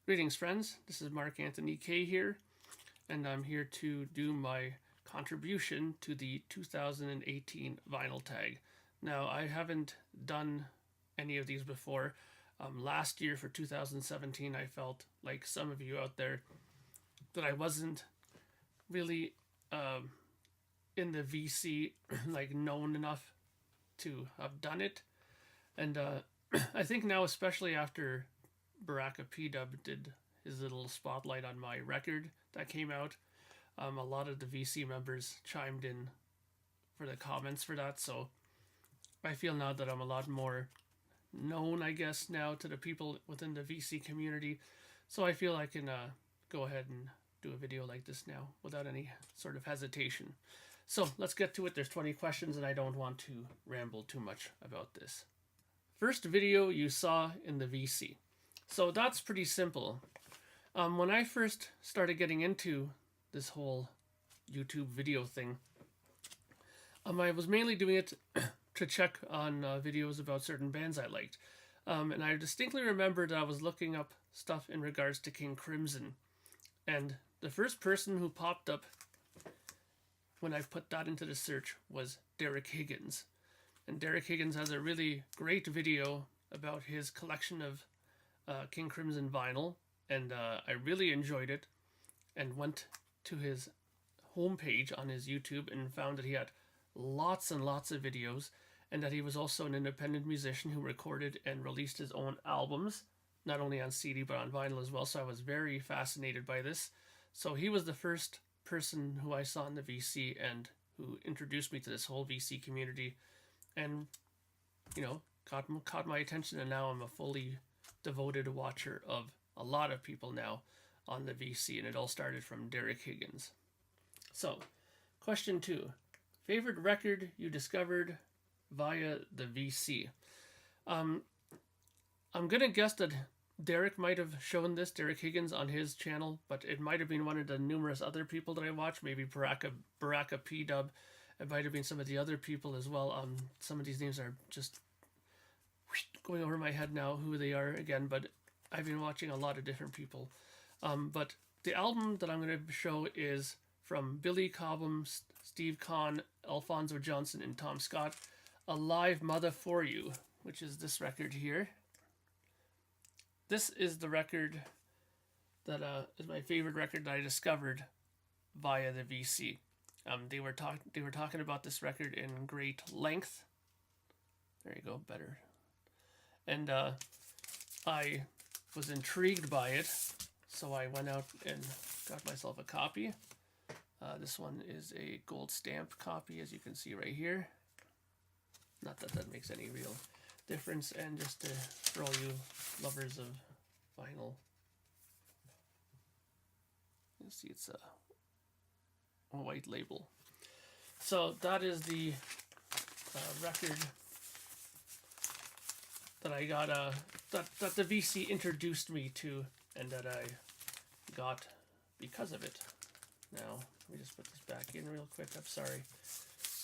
Greetings, friends. This is Mark Anthony K here, and I'm here to do my contribution to the 2018 vinyl tag. Now, I haven't done any of these before. Last year for 2017, I felt like some of you out there that I wasn't really in the VC like known enough to have done it, and I think now, especially after Baraka P Dub did his little spotlight on my record that came out, a lot of the VC members chimed in for the comments for that. So I feel now that I'm a lot more known, I guess, now to the people within the VC community. So I feel I can go ahead and do a video like this now without any sort of hesitation. So let's get to it. There's 20 questions and I don't want to ramble too much about this. First video you saw in the VC. So that's pretty simple. When I first started getting into this whole YouTube video thing, I was mainly doing it to check on videos about certain bands I liked. And I distinctly remember that I was looking up stuff in regards to King Crimson. And the first person who popped up when I put that into the search was Derek Higgins. And Derek Higgins has a really great video about his collection of King Crimson vinyl, and I really enjoyed it, and went to his homepage on his YouTube and found that he had lots and lots of videos, and that he was also an independent musician who recorded and released his own albums, not only on CD but on vinyl as well. So I was very fascinated by this. So he was the first person who I saw in the VC and who introduced me to this whole VC community, and caught my attention, and now I'm a fully devoted watcher of a lot of people now on the VC, and it all started from Derek Higgins. So, question 2. Favorite record you discovered via the VC? I'm gonna guess that Derek might have shown this, Derek Higgins, on his channel, but it might have been one of the numerous other people that I watched, maybe Baraka P Dub. It might have been some of the other people as well. Some of these names are just going over my head now who they are again, but I've been watching a lot of different people. But the album that I'm going to show is from Billy Cobham, Steve Kahn, Alfonso Johnson, and Tom Scott, A Live Mother For You, which is this record here. This is the record that is my favorite record that I discovered via the VC. They were talking about this record in great length. There you go, better. And I was intrigued by it, so I went out and got myself a copy. This one is a gold stamp copy, as you can see right here. Not that that makes any real difference, and just for all you lovers of vinyl, you see it's a white label. So that is the record that I got, that the VC introduced me to, and that I got because of it. Now, let me just put this back in real quick. I'm sorry.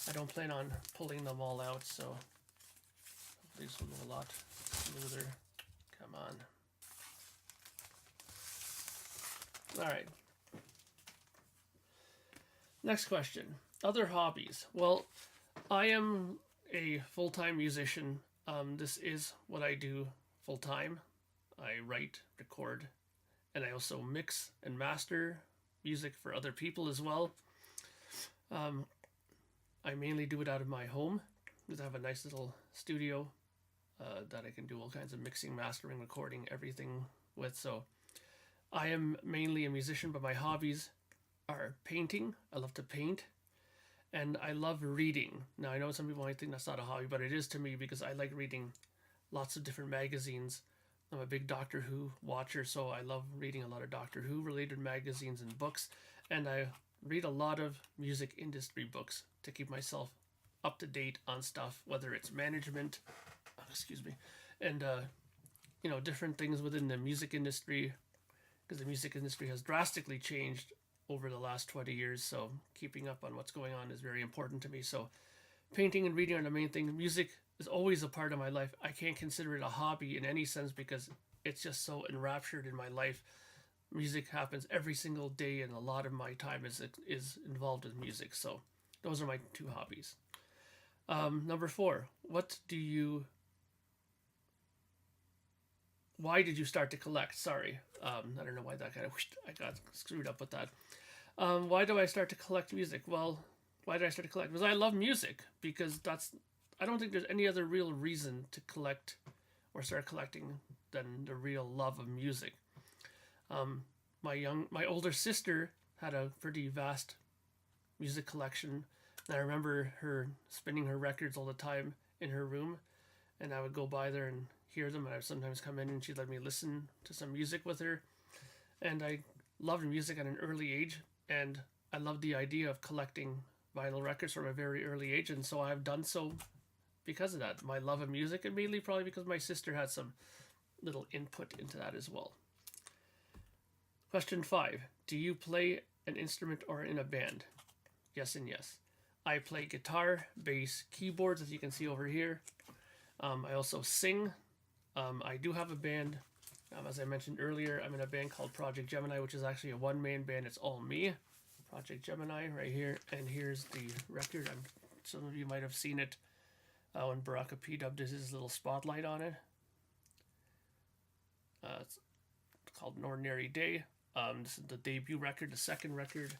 I don't plan on pulling them all out, so hopefully this will go a lot smoother. Come on. Alright. Next question. Other hobbies. Well, I am a full-time musician. This is what I do full-time. I write, record, and I also mix and master music for other people as well. I mainly do it out of my home because I have a nice little studio that I can do all kinds of mixing, mastering, recording, everything with. So I am mainly a musician, but my hobbies are painting. I love to paint, and I love reading. Now, I know some people might think that's not a hobby, but it is to me because I like reading lots of different magazines. I'm a big Doctor Who watcher, so I love reading a lot of Doctor Who related magazines and books, and I read a lot of music industry books to keep myself up to date on stuff, whether it's management, and different things within the music industry, because the music industry has drastically changed over the last 20 years, so keeping up on what's going on is very important to me. So painting and reading are the main thing. Music is always a part of my life. I can't consider it a hobby in any sense because it's just so enraptured in my life. Music happens every single day, and a lot of my time is involved with music. So those are my two hobbies. Number 4, why did you start to collect? Sorry, I don't know why that I got screwed up with that. Why do I start to collect music? Well, why did I start to collect? Because I love music. Because I don't think there's any other real reason to collect or start collecting than the real love of music. My older sister had a pretty vast music collection, and I remember her spinning her records all the time in her room, and I would go by there and hear them, and I would sometimes come in and she'd let me listen to some music with her. And I loved music at an early age, and I loved the idea of collecting vinyl records from a very early age, and so I've done so because of that. My love of music, and mainly probably because my sister had some little input into that as well. Question 5. Do you play an instrument or in a band? Yes and yes. I play guitar, bass, keyboards, as you can see over here. I also sing. I do have a band. As I mentioned earlier, I'm in a band called Projekt Gemineye, which is actually a one-man band. It's all me. Projekt Gemineye right here. And here's the record. Some of you might have seen it when Baraka P-Dub did his little spotlight on it. It's called An Ordinary Day. This is the debut record. The second record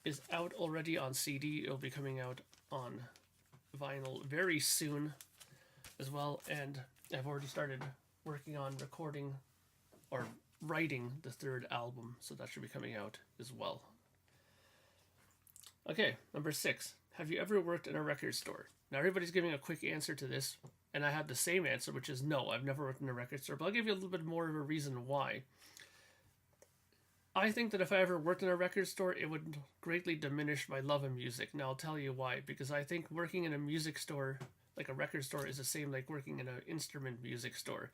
is out already on CD. It'll be coming out on vinyl very soon as well. And I've already started working on recording or writing the third album, so that should be coming out as well. Okay, number 6. Have you ever worked in a record store? Now everybody's giving a quick answer to this, and I have the same answer, which is no, I've never worked in a record store, but I'll give you a little bit more of a reason why. I think that if I ever worked in a record store, it would greatly diminish my love of music. Now I'll tell you why, because I think working in a music store, like a record store, is the same like working in an instrument music store.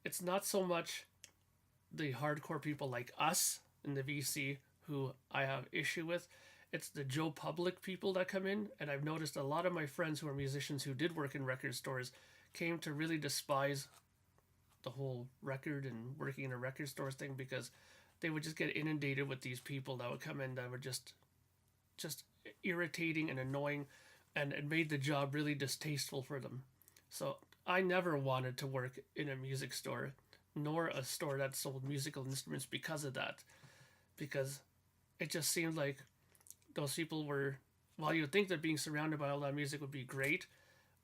It's not so much the hardcore people like us in the VC who I have issue with. It's the Joe Public people that come in, and I've noticed a lot of my friends who are musicians who did work in record stores came to really despise the whole record and working in a record store thing, because they would just get inundated with these people that would come in that were just irritating and annoying, and it made the job really distasteful for them. So I never wanted to work in a music store, nor a store that sold musical instruments because of that. Because it just seemed like those people were, while you would think that being surrounded by all that music would be great,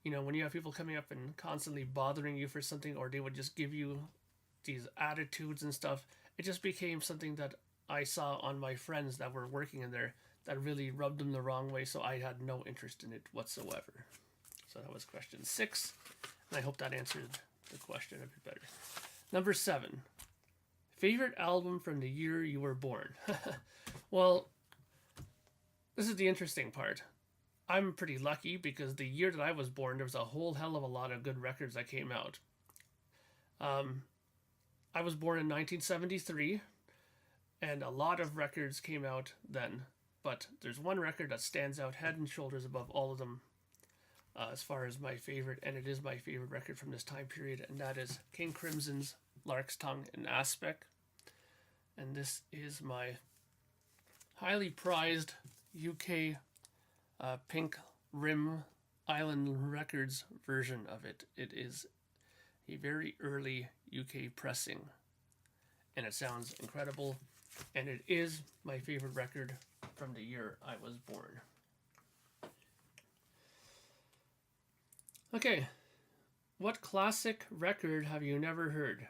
when you have people coming up and constantly bothering you for something, or they would just give you these attitudes and stuff, it just became something that I saw on my friends that were working in there that really rubbed them the wrong way, so I had no interest in it whatsoever. So that was question 6, and I hope that answered the question a bit better. Number 7. Favorite album from the year you were born? Well, this is the interesting part. I'm pretty lucky because the year that I was born, there was a whole hell of a lot of good records that came out. I was born in 1973, and a lot of records came out then. But there's one record that stands out head and shoulders above all of them as far as my favorite, and it is my favorite record from this time period, and that is King Crimson's Lark's Tongue and Aspect. And this is my highly prized UK Pink Rim Island Records version of it. It is a very early UK pressing, and it sounds incredible, and it is my favorite record from the year I was born. Okay, what classic record have you never heard?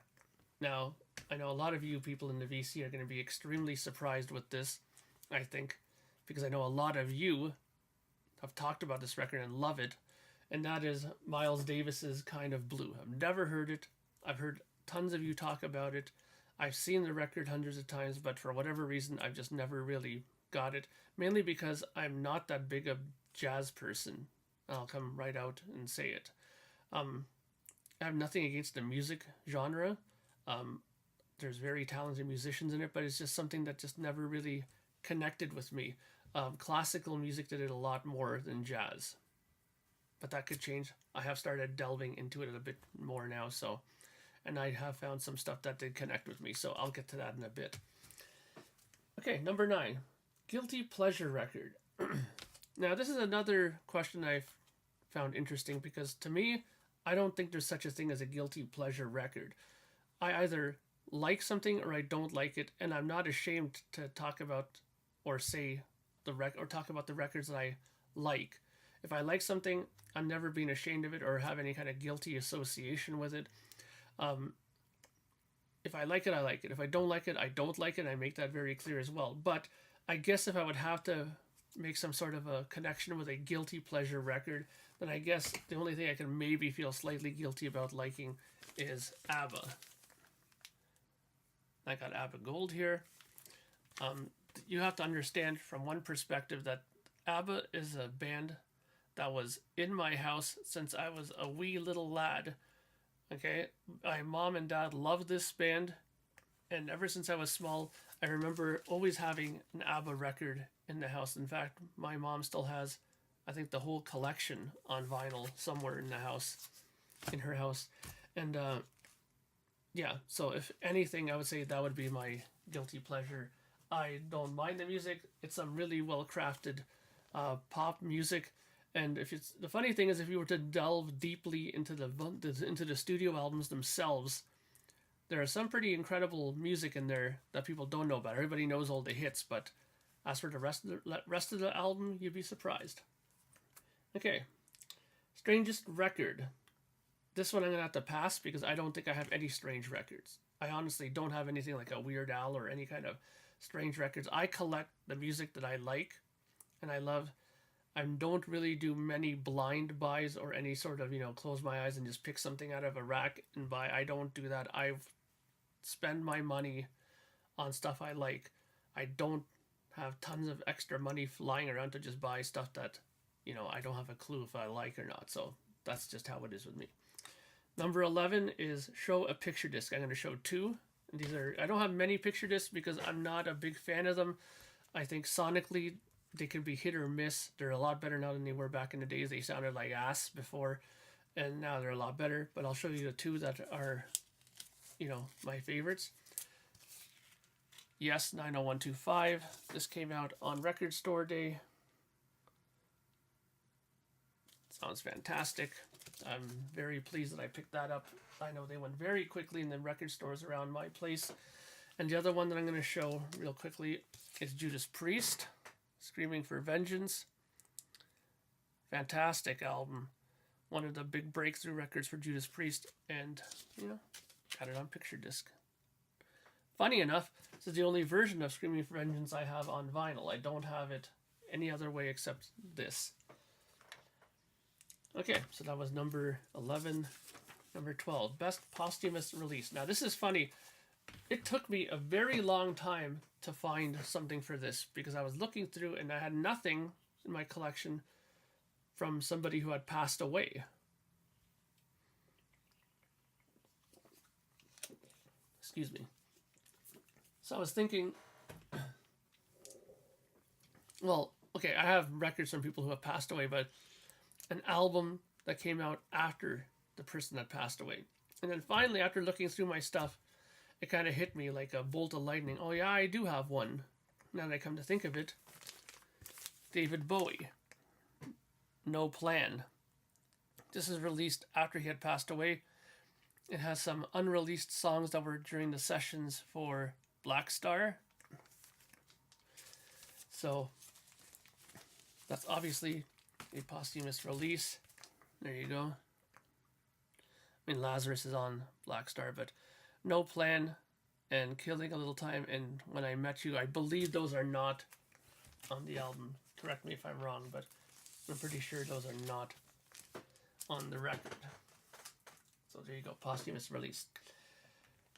Now, I know a lot of you people in the VC are going to be extremely surprised with this, I think, because I know a lot of you have talked about this record and love it, and that is Miles Davis's Kind of Blue. I've never heard it. I've heard tons of you talk about it. I've seen the record hundreds of times, but for whatever reason, I've just never really got it, mainly because I'm not that big a jazz person. I'll come right out and say it. I have nothing against the music genre. There's very talented musicians in it, but it's just something that just never really connected with me. Classical music did it a lot more than jazz, but that could change. I have started delving into it a bit more now, so and I have found some stuff that did connect with me, so I'll get to that in a bit. Okay, number 9, guilty pleasure record. Now, this is another question I've found interesting because to me, I don't think there's such a thing as a guilty pleasure record. I either like something or I don't like it, and I'm not ashamed to talk about or say or talk about the records that I like. If I like something, I'm never being ashamed of it or have any kind of guilty association with it. If I like it, I like it. If I don't like it, I don't like it. I make that very clear as well. But I guess if I would have to make some sort of a connection with a guilty pleasure record, then I guess the only thing I can maybe feel slightly guilty about liking is ABBA. I got ABBA Gold here. You have to understand from one perspective that ABBA is a band that was in my house since I was a wee little lad. Okay, my mom and dad loved this band, and ever since I was small, I remember always having an ABBA record in the house. In fact, my mom still has, I think, the whole collection on vinyl somewhere in the house, in her house. And yeah, so if anything, I would say that would be my guilty pleasure. I don't mind the music. It's some really well crafted pop music. And if it's the funny thing is, if you were to delve deeply into the studio albums themselves, there is some pretty incredible music in there that people don't know about. Everybody knows all the hits, but as for the rest of the album, you'd be surprised. Okay, strangest record. This one I'm gonna have to pass because I don't think I have any strange records. I honestly don't have anything like a Weird Al or any kind of strange records. I collect the music that I like and I love. I don't really do many blind buys or any sort of, close my eyes and just pick something out of a rack and buy. I don't do that. I spend my money on stuff I like. I don't have tons of extra money flying around to just buy stuff that, I don't have a clue if I like or not. So that's just how it is with me. Number 11 is show a picture disc. I'm going to show 2. And I don't have many picture discs because I'm not a big fan of them. I think sonically they can be hit or miss. They're a lot better now than they were back in the days. They sounded like ass before, and now they're a lot better. But I'll show you the 2 that are, my favorites. Yes, 90125. This came out on Record Store Day. Sounds fantastic. I'm very pleased that I picked that up. I know they went very quickly in the record stores around my place. And the other one that I'm going to show real quickly is Judas Priest, Screaming for Vengeance. Fantastic album. One of the big breakthrough records for Judas Priest. And, got it on picture disc. Funny enough, this is the only version of Screaming for Vengeance I have on vinyl. I don't have it any other way except this. Okay, so that was number 11. Number 12, best posthumous release. Now, this is funny. It took me a very long time to find something for this because I was looking through and I had nothing in my collection from somebody who had passed away. Excuse me. So I was thinking, well, okay, I have records from people who have passed away, but an album that came out after the person that passed away. And then finally, after looking through my stuff, it kind of hit me like a bolt of lightning. Oh yeah, I do have one. Now that I come to think of it, David Bowie, No Plan. This is released after he had passed away. It has some unreleased songs that were during the sessions for Black Star. So that's obviously a posthumous release. There you go. I mean, Lazarus is on Black Star, but No Plan and Killing a Little Time and When I Met You, I believe those are not on the album. Correct me if I'm wrong, but I'm pretty sure those are not on the record. So there you go, posthumous release.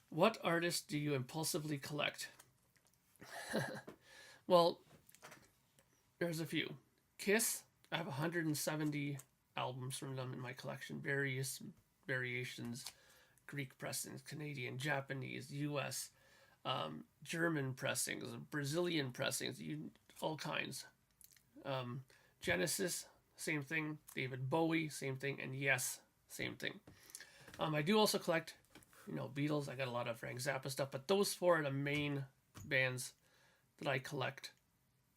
What artists do you impulsively collect? Well, there's a few. Kiss, I have 170 albums from them in my collection, various variations, Greek pressings, Canadian, Japanese, US, German pressings, Brazilian pressings, all kinds. Genesis, same thing. David Bowie, same thing. And Yes, same thing. I do also collect Beatles. I got a lot of Frank Zappa stuff, but those four are the main bands that I collect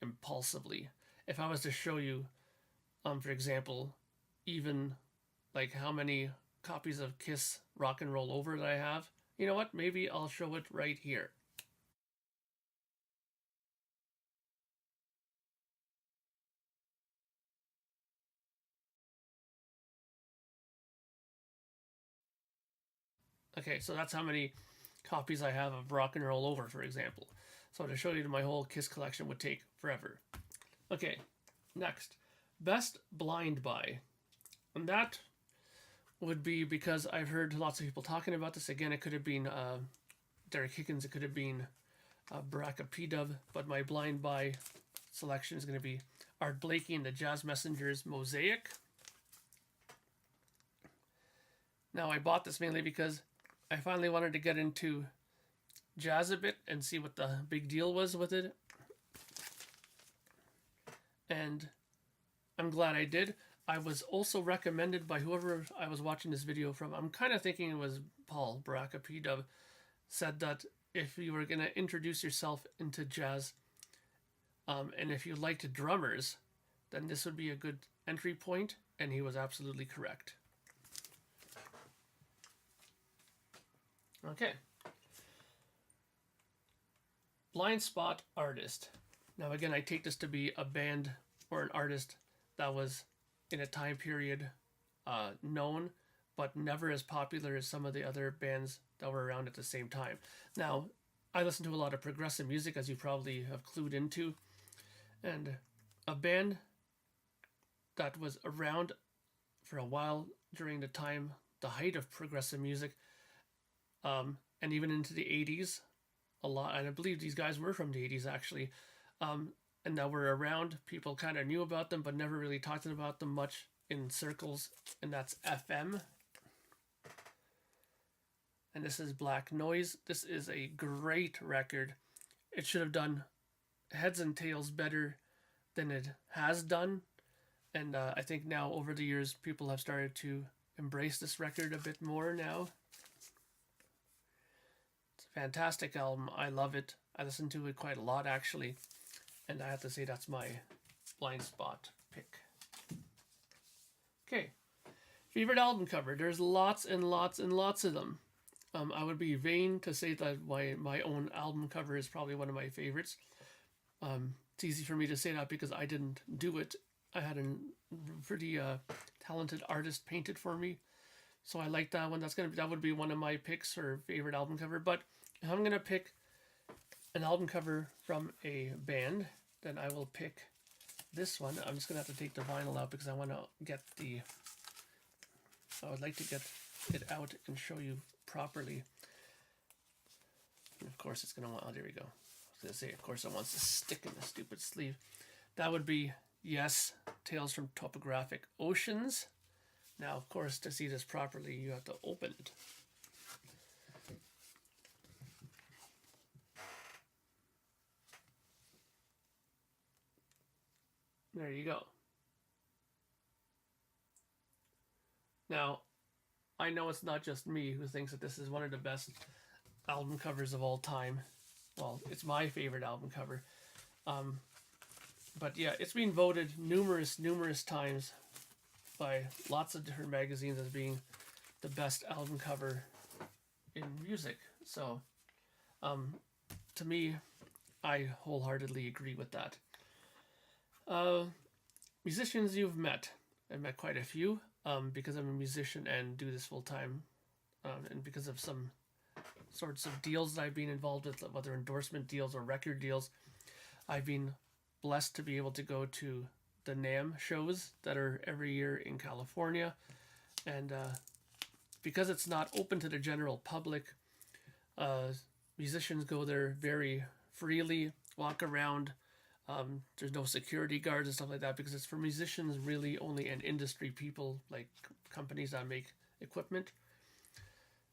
impulsively. If I was to show you, for example, even like how many copies of Kiss Rock and Roll Over that I have, you know what? Maybe I'll show it right here. Okay, so that's how many copies I have of Rock and Roll Over, for example. So to show you my whole Kiss collection would take forever. Okay, next. Best blind buy. And that would be because I've heard lots of people talking about this. Again, it could have been Derek Higgins, it could have been Baraka P-Dub, but my blind buy selection is going to be Art Blakey and the Jazz Messengers Mosaic. Now, I bought this mainly because I finally wanted to get into jazz a bit and see what the big deal was with it. And I'm glad I did. I was also recommended by whoever I was watching this video from. I'm kind of thinking it was Paul Baraka P-Dub, said that if you were going to introduce yourself into jazz, and if you liked drummers, then this would be a good entry point, and he was absolutely correct. Okay. Blind spot artist. Now again, I take this to be a band or an artist that was in a time period known, but never as popular as some of the other bands that were around at the same time. Now, I listen to a lot of progressive music, as you probably have clued into, and a band that was around for a while during the time, the height of progressive music, and even into the 80s, a lot, and I believe these guys were from the 80s actually, and that were around. People kind of knew about them, but never really talked about them much in circles, and that's FM. And this is Black Noise. This is a great record. It should have done heads and tails better than it has done, and I think now over the years people have started to embrace this record a bit more now. It's a fantastic album. I love it. I listen to it quite a lot actually, and I have to say that's my blind spot pick. Okay, favorite album cover. There's lots and lots and lots of them. I would be vain to say that my own album cover is probably one of my favorites. It's easy for me to say that because I didn't do it. I had a pretty talented artist paint it for me, so I like that one. That would be one of my picks for favorite album cover. But if I'm gonna pick an album cover from a band, then I will pick this one. I'm just gonna have to take the vinyl out because I want to get the. I would like to get it out and show you properly. And of course, it's gonna want. Oh, there we go. I was gonna say, of course, it wants to stick in the stupid sleeve. That would be Yes, Tales from Topographic Oceans. Now, of course, to see this properly, you have to open it. There you go. Now, I know it's not just me who thinks that this is one of the best album covers of all time. Well, it's my favorite album cover. But yeah, it's been voted numerous times by lots of different magazines as being the best album cover in music. So, to me, I wholeheartedly agree with that. Musicians you've met. I've met quite a few because I'm a musician and do this full time, and because of some sorts of deals that I've been involved with, whether endorsement deals or record deals. I've been blessed to be able to go to the NAMM shows that are every year in California, and because it's not open to the general public, musicians go there very freely, walk around. There's no security guards and stuff like that because it's for musicians really only, and industry people like companies that make equipment.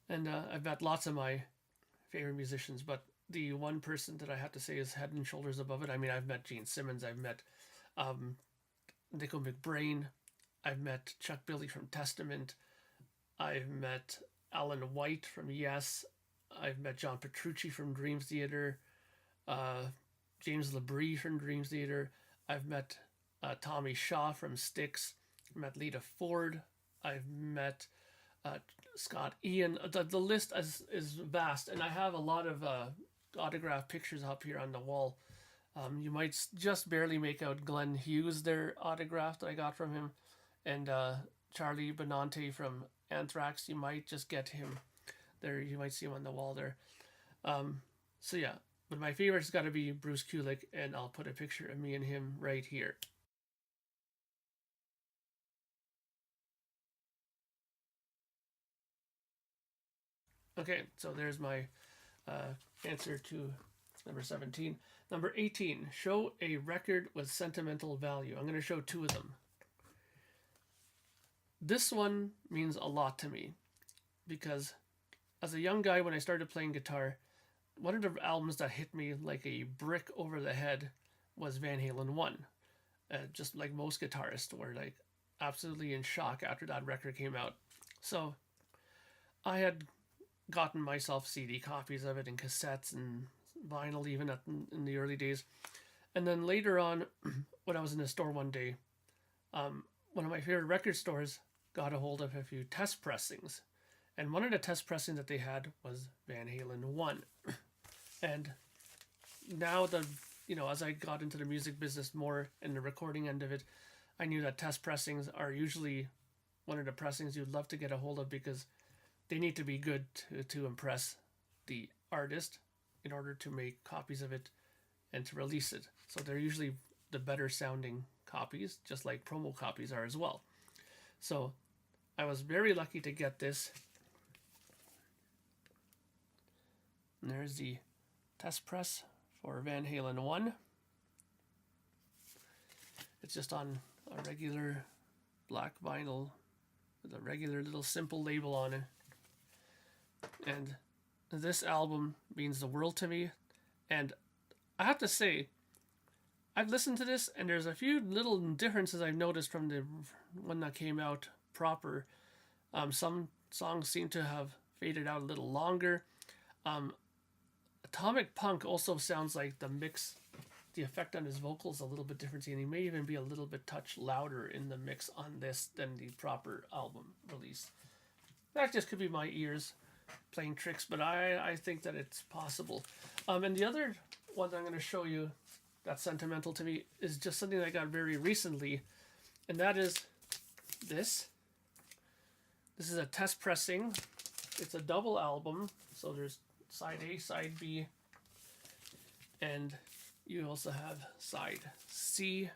And I've met lots of my favorite musicians, but the one person that I have to say is head and shoulders above it. I mean, I've met Gene Simmons, I've met Nico McBrain, I've met Chuck Billy from Testament, I've met Alan White from Yes. I've met John Petrucci from Dream Theater, uh, James Labrie from Dream Theater. I've met Tommy Shaw from Styx. I've met Lita Ford. I've met uh, Scott Ian. The list is vast, and I have a lot of autographed pictures up here on the wall. You might just barely make out Glenn Hughes, their autograph that I got from him, and Charlie Benante from Anthrax. You might just get him there. You might see him on the wall there. So yeah, but my favorite's got to be Bruce Kulick, and I'll put a picture of me and him right here. Okay, so there's my answer to number 17. Number 18, show a record with sentimental value. I'm going to show two of them. This one means a lot to me because as a young guy, when I started playing guitar, one of the albums that hit me like a brick over the head was Van Halen 1. Just like most guitarists were like absolutely in shock after that record came out. So I had gotten myself CD copies of it and cassettes and vinyl even in the early days. And then later on, when I was in the store one day, one of my favorite record stores got a hold of a few test pressings. And one of the test pressings that they had was Van Halen 1. And now as I got into the music business more and the recording end of it, I knew that test pressings are usually one of the pressings you'd love to get a hold of because they need to be good to impress the artist in order to make copies of it and to release it. So they're usually the better sounding copies, just like promo copies are as well. So I was very lucky to get this. And there's the test press for Van Halen 1. It's just on a regular black vinyl with a regular little simple label on it. And this album means the world to me. And I have to say, I've listened to this and there's a few little differences I've noticed from the one that came out proper. Some songs seem to have faded out a little longer. Atomic Punk also sounds like the effect on his vocals a little bit different, and he may even be a little bit touch louder in the mix on this than the proper album release. That just could be my ears playing tricks, but I think that it's possible. And the other one that I'm going to show you that's sentimental to me is just something that I got very recently, and that is this. This is a test pressing. It's a double album, so there's side A, side B, and you also have side C,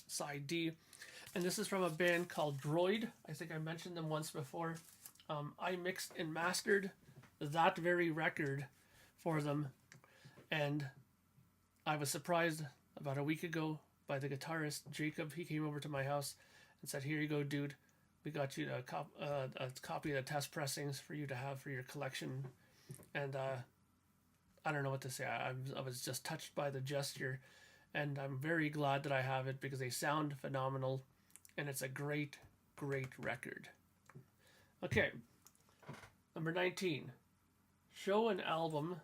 side D. And this is from a band called Droid. I think I mentioned them once before. I mixed and mastered that very record for them, and I was surprised about a week ago by the guitarist Jacob. He came over to my house and said, "Here you go, dude. We got you a copy of the test pressings for you to have for your collection." And I don't know what to say. I was just touched by the gesture, and I'm very glad that I have it because they sound phenomenal, and it's a great, great record. Okay, number 19. Show an album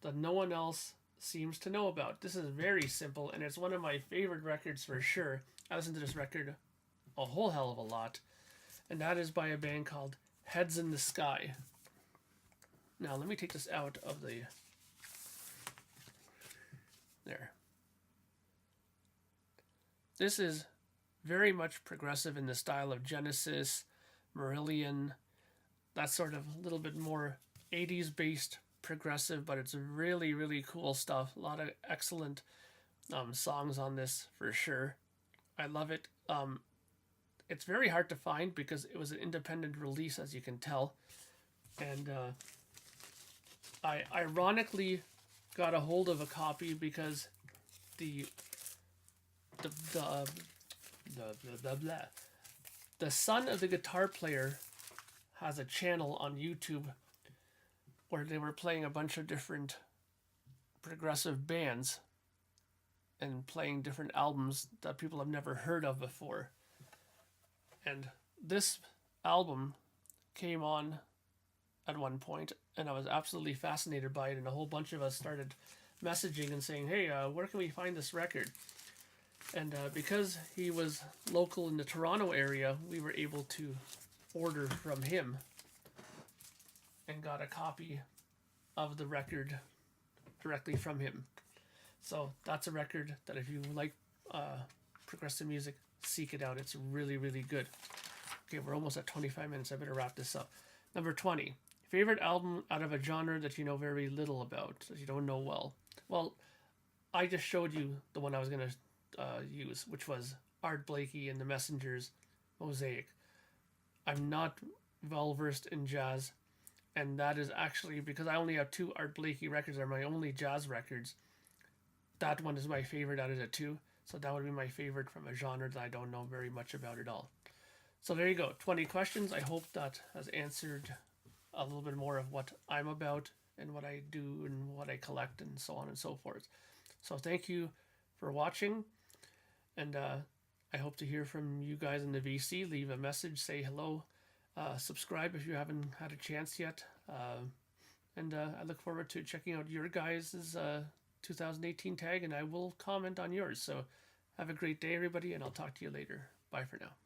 that no one else seems to know about. This is very simple, and it's one of my favorite records for sure. I listen to this record a whole hell of a lot, and that is by a band called Heads in the Sky. Now, let me take this out of the... There. This is very much progressive in the style of Genesis, Marillion, that sort of little bit more 80s based progressive, but it's really, really cool stuff. A lot of excellent songs on this for sure. I love it. It's very hard to find because it was an independent release, as you can tell. And I ironically got a hold of a copy because the son of the guitar player has a channel on YouTube where they were playing a bunch of different progressive bands and playing different albums that people have never heard of before. And this album came on at one point, and I was absolutely fascinated by it. And a whole bunch of us started messaging and saying, "Hey, where can we find this record?" And because he was local in the Toronto area, we were able to order from him and got a copy of the record directly from him. So that's a record that if you like progressive music, seek it out. It's really, really good. Okay, we're almost at 25 minutes. I better wrap this up. Number 20. Favorite album out of a genre that you know very little about, that you don't know well. Well, I just showed you the one I was going to use, which was Art Blakey and the Messengers' Mosaic. I'm not well versed in jazz, and that is actually because I only have two Art Blakey records, are my only jazz records. That one is my favorite out of the two, so that would be my favorite from a genre that I don't know very much about at all. So there you go, 20 questions. I hope that has answered a little bit more of what I'm about and what I do and what I collect and so on and so forth. So thank you for watching, and I hope to hear from you guys in the VC. Leave a message, say hello, subscribe if you haven't had a chance yet, and I look forward to checking out your guys' 2018 tag, and I will comment on yours. So have a great day, everybody, and I'll talk to you later. Bye for now.